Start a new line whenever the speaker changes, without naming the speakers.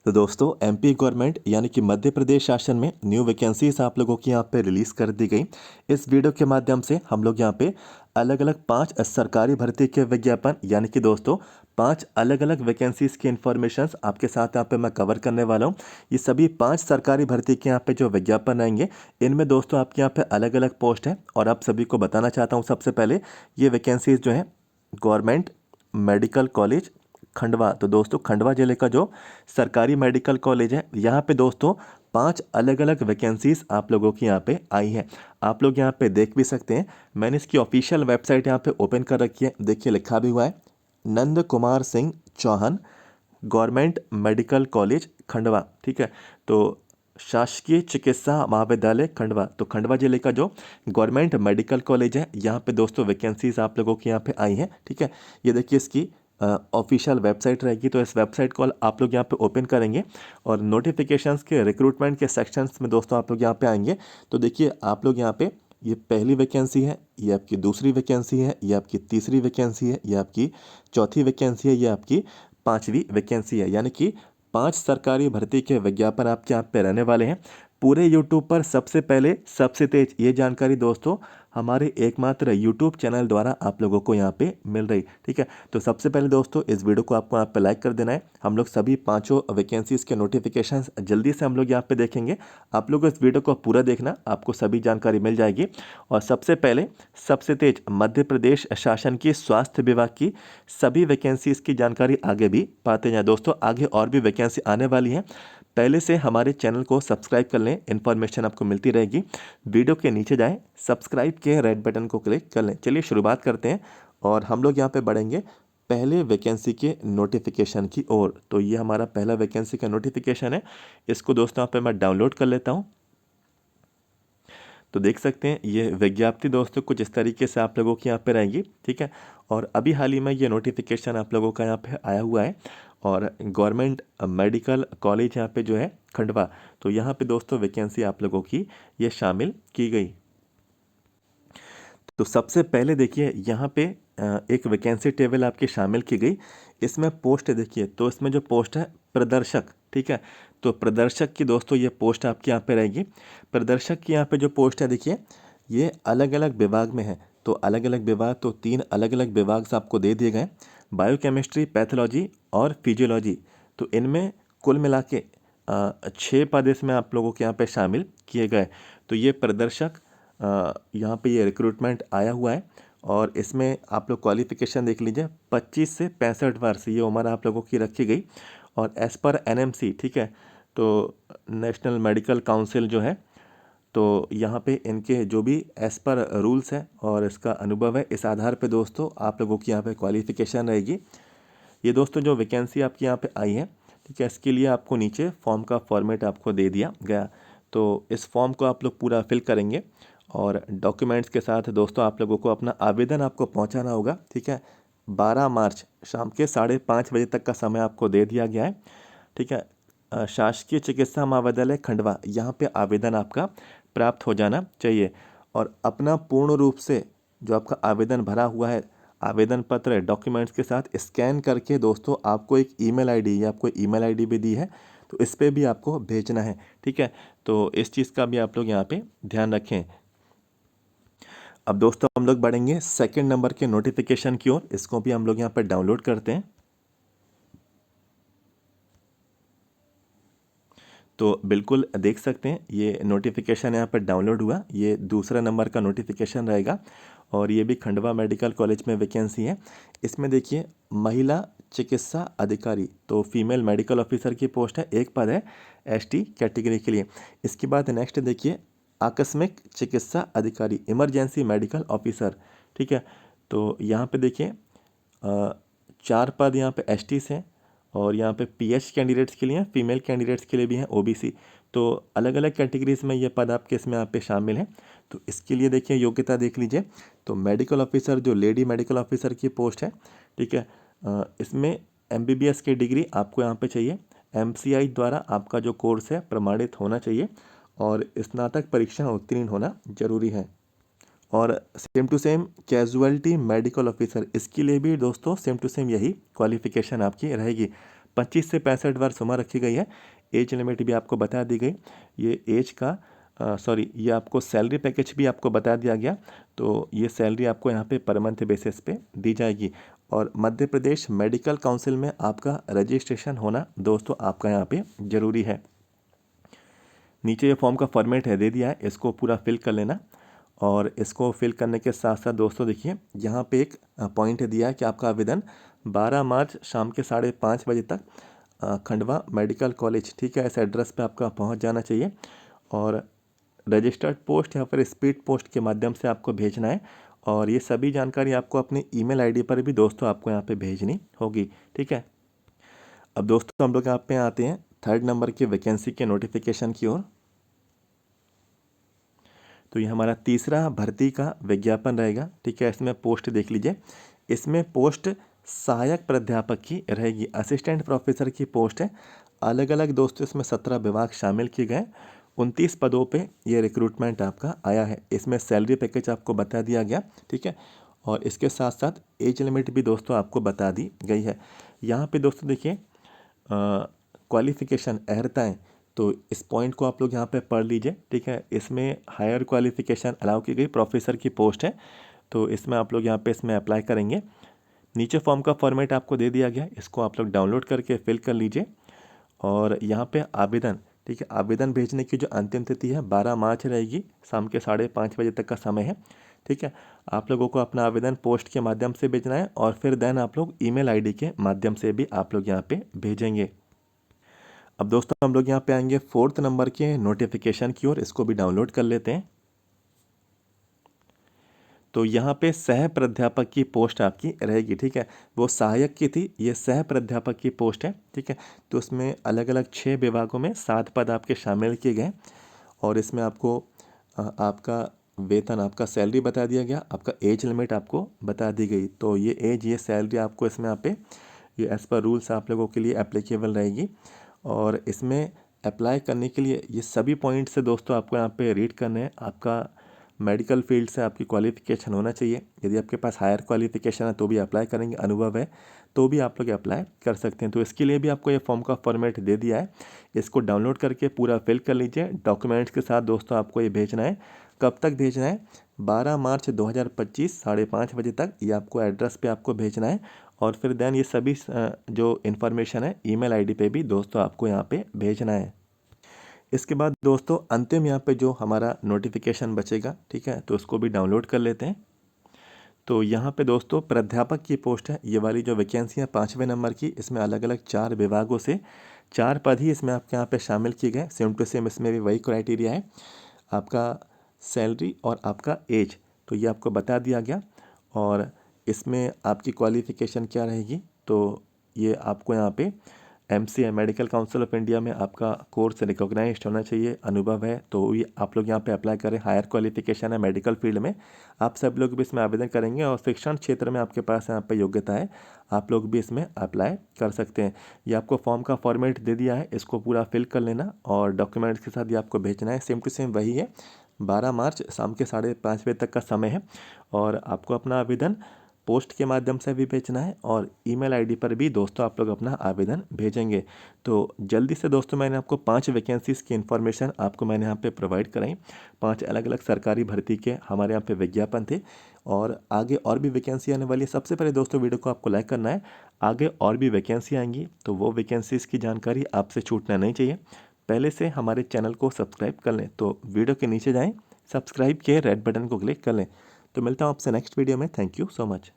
तो दोस्तों MP government यानी कि मध्य प्रदेश शासन में न्यू वैकेंसीज आप लोगों की यहाँ पे रिलीज़ कर दी गई। इस वीडियो के माध्यम से हम लोग यहाँ पे अलग अलग 5 सरकारी भर्ती के विज्ञापन यानी कि दोस्तों 5 अलग अलग वैकेंसीज की इन्फॉर्मेशंस आपके साथ यहाँ पे मैं कवर करने वाला हूँ। ये सभी 5 सरकारी भर्ती के यहाँ पे जो विज्ञापन आएंगे इनमें दोस्तों आपके यहाँ पे अलग अलग पोस्ट हैं और आप सभी को बताना चाहता हूँ सबसे पहले ये वैकेंसीज जो हैं गवर्नमेंट मेडिकल कॉलेज खंडवा। तो दोस्तों खंडवा जिले का जो सरकारी मेडिकल कॉलेज है यहाँ पे दोस्तों 5 अलग अलग वैकेंसीज आप लोगों की यहाँ पे आई हैं। आप लोग यहाँ पे देख भी सकते हैं, मैंने इसकी ऑफिशियल वेबसाइट यहाँ पे ओपन कर रखी है। देखिए लिखा भी हुआ है Nand Kumar Singh Chouhan government medical college Khandwa. ठीक है, तो शासकीय चिकित्सा महाविद्यालय खंडवा। तो खंडवा जिले का जो गवर्नमेंट मेडिकल कॉलेज है यहाँ पे दोस्तों वैकेंसीज आप लोगों की यहाँ पे आई हैं। ठीक है, ये देखिए इसकी ऑफिशियल वेबसाइट रहेगी। तो इस वेबसाइट को आप लोग यहाँ पे ओपन करेंगे और नोटिफिकेशंस के रिक्रूटमेंट के सेक्शंस में दोस्तों आप लोग यहाँ पे आएंगे। तो देखिए आप लोग यहाँ पे ये पहली वैकेंसी है, ये आपकी दूसरी वैकेंसी है, ये आपकी तीसरी वैकेंसी है, ये आपकी चौथी वैकेंसी है, ये आपकी पांचवी वैकेंसी है। यानी कि 5 सरकारी भर्ती के विज्ञापन आपके यहाँ पे रहने वाले हैं। पूरे यूट्यूब पर सबसे पहले सबसे तेज ये जानकारी दोस्तों हमारे एकमात्र यूट्यूब चैनल द्वारा आप लोगों को यहाँ पे मिल रही। ठीक है, तो सबसे पहले दोस्तों इस वीडियो को आपको यहाँ पे लाइक कर देना है। हम लोग सभी 5 वैकेंसीज के नोटिफिकेशंस जल्दी से हम लोग यहाँ पे देखेंगे। आप लोग इस वीडियो को पूरा देखना, आपको सभी जानकारी मिल जाएगी। और सबसे पहले सबसे तेज मध्य प्रदेश शासन की स्वास्थ्य विभाग की सभी वैकेंसीज की जानकारी आगे भी पाते जाएं। दोस्तों आगे और भी वैकेंसी आने वाली है, पहले से हमारे चैनल को सब्सक्राइब कर लें, इन्फॉर्मेशन आपको मिलती रहेगी। वीडियो के नीचे जाएं, सब्सक्राइब के रेड बटन को क्लिक कर लें। चलिए शुरुआत करते हैं और हम लोग यहाँ पे बढ़ेंगे पहले वैकेंसी के नोटिफिकेशन की ओर। तो ये हमारा पहला वैकेंसी का नोटिफिकेशन है, इसको दोस्तों यहाँ पे मैं डाउनलोड कर लेता हूँ। तो देख सकते हैं ये विज्ञप्ति दोस्तों कुछ इस तरीके से आप लोगों की यहाँ पे रहेगी। ठीक है, और अभी हाल ही में ये नोटिफिकेशन आप लोगों का यहाँ पे आया हुआ है और गवर्नमेंट मेडिकल कॉलेज यहाँ पे जो है खंडवा, तो यहाँ पे दोस्तों वैकेंसी आप लोगों की ये शामिल की गई। तो सबसे पहले देखिए यहाँ पे एक वैकेंसी टेबल आपकी शामिल की गई। इसमें पोस्ट देखिए, तो इसमें जो पोस्ट है प्रदर्शक। ठीक है, तो प्रदर्शक की दोस्तों ये पोस्ट आपके यहाँ पे रहेगी। प्रदर्शक की यहाँ पे जो पोस्ट है देखिए ये अलग अलग विभाग में है। तो अलग अलग विभाग, तो 3 अलग अलग विभाग से आपको दे दिए गए, बायोकेमिस्ट्री, पैथोलॉजी और फिजियोलॉजी। तो इनमें कुल मिला के 6 पद इसमें आप लोगों के यहाँ पे शामिल किए गए। तो ये प्रदर्शक यहाँ पे ये रिक्रूटमेंट आया हुआ है और इसमें आप लोग क्वालिफिकेशन देख लीजिए, 25 से 65 वर्ष ये उम्र आप लोगों की रखी गई। और एज पर एनएमसी, ठीक है, तो नेशनल मेडिकल काउंसिल जो है, तो यहाँ पे इनके जो भी एज पर रूल्स है और इसका अनुभव है, इस आधार पे दोस्तों आप लोगों की यहाँ पे क्वालिफिकेशन रहेगी। ये दोस्तों जो वैकेंसी आपकी यहाँ पे आई है, ठीक है, इसके लिए आपको नीचे फॉर्म का फॉर्मेट आपको दे दिया गया। तो इस फॉर्म को आप लोग पूरा फिल करेंगे और डॉक्यूमेंट्स के साथ दोस्तों आप लोगों को अपना आवेदन आपको पहुंचाना होगा। ठीक है, 12 मार्च शाम के 5:30 बजे तक का समय आपको दे दिया गया है। ठीक है, शासकीय चिकित्सा महाविद्यालय खंडवा, यहाँ पे आवेदन आपका प्राप्त हो जाना चाहिए। और अपना पूर्ण रूप से जो आपका आवेदन भरा हुआ है, आवेदन पत्र डॉक्यूमेंट्स के साथ स्कैन करके दोस्तों आपको एक ईमेल आईडी, या आपको ईमेल आईडी भी दी है, तो इस पर भी आपको भेजना है। ठीक है, तो इस चीज़ का भी आप लोग यहाँ पे ध्यान रखें। अब दोस्तों हम लोग बढ़ेंगे सेकंड नंबर के नोटिफिकेशन की ओर। इसको भी हम लोग यहाँ पर डाउनलोड करते हैं। तो बिल्कुल देख सकते हैं ये नोटिफिकेशन यहाँ पर डाउनलोड हुआ, ये दूसरा नंबर का नोटिफिकेशन रहेगा और ये भी खंडवा मेडिकल कॉलेज में वैकेंसी है। इसमें देखिए महिला चिकित्सा अधिकारी, तो फीमेल मेडिकल ऑफिसर की पोस्ट है, एक पद है एसटी कैटेगरी के लिए। इसके बाद नेक्स्ट देखिए आकस्मिक चिकित्सा अधिकारी, इमरजेंसी मेडिकल ऑफिसर। ठीक है, तो यहाँ पे देखिए 4 पद यहाँ पे एसटी से, और यहाँ पे पीएच कैंडिडेट्स के लिए, फीमेल कैंडिडेट्स के लिए भी हैं ओबीसी। तो अलग अलग कैटेगरीज में ये पद आपके इसमें यहाँ पे शामिल हैं। तो इसके लिए देखिए योग्यता देख लीजिए, तो मेडिकल ऑफिसर जो लेडी मेडिकल ऑफिसर की पोस्ट है, ठीक है, इसमें एमबीबीएस की डिग्री आपको यहाँ पे चाहिए। एमसीआई द्वारा आपका जो कोर्स है प्रमाणित होना चाहिए और स्नातक परीक्षा उत्तीर्ण होना जरूरी है। और same to same casualty medical officer, इसके लिए भी दोस्तों सेम टू सेम यही क्वालिफिकेशन आपकी रहेगी। 25 से 65 वर्ष उम्र रखी गई है। एज लिमिट भी आपको बता दी गई। ये एज का ये आपको सैलरी पैकेज भी आपको बता दिया गया। तो ये सैलरी आपको यहाँ पे पर मंथ बेसिस पे दी जाएगी। और मध्य प्रदेश मेडिकल काउंसिल में आपका रजिस्ट्रेशन होना दोस्तों आपका यहाँ पे ज़रूरी है। नीचे ये फॉर्म का फॉर्मेट है दे दिया है, इसको पूरा फिल कर लेना। और इसको फिल करने के साथ साथ दोस्तों देखिए यहाँ पे एक पॉइंट दिया है कि आपका आवेदन 12 मार्च शाम के 5:30 बजे तक खंडवा मेडिकल कॉलेज, ठीक है, इस एड्रेस पे आपका पहुंच जाना चाहिए। और रजिस्टर्ड पोस्ट या फिर स्पीड पोस्ट के माध्यम से आपको भेजना है। और ये सभी जानकारी आपको अपनी ईमेल आईडी पर भी दोस्तों आपको यहाँ पे भेजनी होगी, ठीक है। अब दोस्तों हम लोग यहाँ पे आते हैं 3rd नंबर की वैकेंसी के नोटिफिकेशन की ओर। तो ये हमारा तीसरा भर्ती का विज्ञापन रहेगा, ठीक है। इसमें पोस्ट देख लीजिए, इसमें पोस्ट सहायक प्राध्यापक की रहेगी, असिस्टेंट प्रोफेसर की पोस्ट है। अलग अलग दोस्तों इसमें 17 विभाग शामिल किए गए। 29 पदों पे ये रिक्रूटमेंट आपका आया है। इसमें सैलरी पैकेज आपको बता दिया गया, ठीक है। और इसके साथ साथ एज लिमिट भी दोस्तों आपको बता दी गई है। यहाँ पे दोस्तों देखिए क्वालिफिकेशन अर्हताएँ, तो इस पॉइंट को आप लोग यहाँ पे पढ़ लीजिए, ठीक है। इसमें हायर क्वालिफिकेशन अलाउ की गई, प्रोफेसर की पोस्ट है, तो इसमें आप लोग यहाँ पे इसमें अप्लाई करेंगे। नीचे फॉर्म का फॉर्मेट आपको दे दिया गया, इसको आप लोग डाउनलोड करके फिल कर लीजिए। और यहाँ पे आवेदन, ठीक है, आवेदन भेजने की जो अंतिम तिथि है 12 मार्च रहेगी, शाम के 5:30 बजे तक का समय है, ठीक है। आप लोगों को अपना आवेदन पोस्ट के माध्यम से भेजना है और फिर देन आप लोग ईमेल आईडी के माध्यम से भी आप लोग यहाँ पे भेजेंगे। अब दोस्तों हम लोग यहाँ पे आएंगे 4th नंबर के नोटिफिकेशन की ओर, इसको भी डाउनलोड कर लेते हैं। तो यहाँ पे सह प्राध्यापक की पोस्ट आपकी रहेगी, ठीक है। वो सहायक की थी, ये सह प्राध्यापक की पोस्ट है, ठीक है। तो उसमें अलग अलग 6 विभागों में 7 पद आपके शामिल किए गए। और इसमें आपको आपका वेतन, आपका सैलरी बता दिया गया, आपका एज लिमिट आपको बता दी गई। तो ये एज, ये सैलरी आपको इसमें यहाँ पे ये एज़ पर रूल्स आप लोगों के लिए एप्लीकेबल रहेगी। और इसमें अप्लाई करने के लिए ये सभी पॉइंट्स से दोस्तों आपको यहाँ पे रीड करने हैं। आपका मेडिकल फील्ड से आपकी क्वालिफिकेशन होना चाहिए। यदि आपके पास हायर क्वालिफिकेशन है तो भी अप्लाई करेंगे, अनुभव है तो भी आप लोग अप्लाई कर सकते हैं। तो इसके लिए भी आपको ये फॉर्म का फॉर्मेट दे दिया है, इसको डाउनलोड करके पूरा फिल कर लीजिए। डॉक्यूमेंट्स के साथ दोस्तों आपको ये भेजना है। कब तक भेजना है? 12 मार्च 2025 5:30 बजे तक ये आपको एड्रेस पे आपको भेजना है। और फिर देन ये सभी जो इन्फॉर्मेशन है ईमेल आईडी पे भी दोस्तों आपको यहाँ पे भेजना है। इसके बाद दोस्तों अंतिम यहाँ पे जो हमारा नोटिफिकेशन बचेगा, ठीक है, तो उसको भी डाउनलोड कर लेते हैं। तो यहाँ पे दोस्तों प्राध्यापक की पोस्ट है, ये वाली जो वैकेंसी है 5वें नंबर की, इसमें अलग अलग 4 विभागों से 4 पद ही इसमें आपके यहाँ पे शामिल किए गए। सेम टू सेम इसमें भी वही क्राइटेरिया है, आपका सैलरी और आपका एज, तो ये आपको बता दिया गया। और इसमें आपकी क्वालिफ़िकेशन क्या रहेगी, तो ये आपको यहाँ पे MCA medical council of India में आपका कोर्स रिकॉग्नाइज्ड होना चाहिए, अनुभव है तो ये आप लोग यहाँ पे अप्लाई करें। हायर क्वालिफिकेशन है मेडिकल फील्ड में, आप सब लोग भी इसमें आवेदन करेंगे। और शिक्षण क्षेत्र में आपके पास यहाँ पे योग्यता है, आप लोग भी इसमें अप्लाई कर सकते हैं। ये आपको फॉर्म का फॉर्मेट दे दिया है, इसको पूरा फिल कर लेना और डॉक्यूमेंट्स के साथ ये आपको भेजना है। सेम टू सेम वही है, 12 मार्च शाम के 5:30 बजे तक का समय है। और आपको अपना आवेदन पोस्ट के माध्यम से भी भेजना है और ईमेल आईडी पर भी दोस्तों आप लोग अपना आवेदन भेजेंगे। तो जल्दी से दोस्तों मैंने आपको 5 वैकेंसीज़ की इन्फॉर्मेशन आपको मैंने यहाँ पे प्रोवाइड कराई। 5 अलग अलग सरकारी भर्ती के हमारे यहाँ पे विज्ञापन थे और आगे और भी वैकेंसी आने वाली है। सबसे पहले दोस्तों वीडियो को आपको लाइक करना है, आगे और भी वैकेंसी आएंगी तो वो वैकेंसीज़ की जानकारी आपसे छूटना नहीं चाहिए। पहले से हमारे चैनल को सब्सक्राइब कर लें, तो वीडियो के नीचे जाएँ, सब्सक्राइब के रेड बटन को क्लिक कर लें। तो मिलता हूँ आपसे नेक्स्ट वीडियो में। Thank you so much.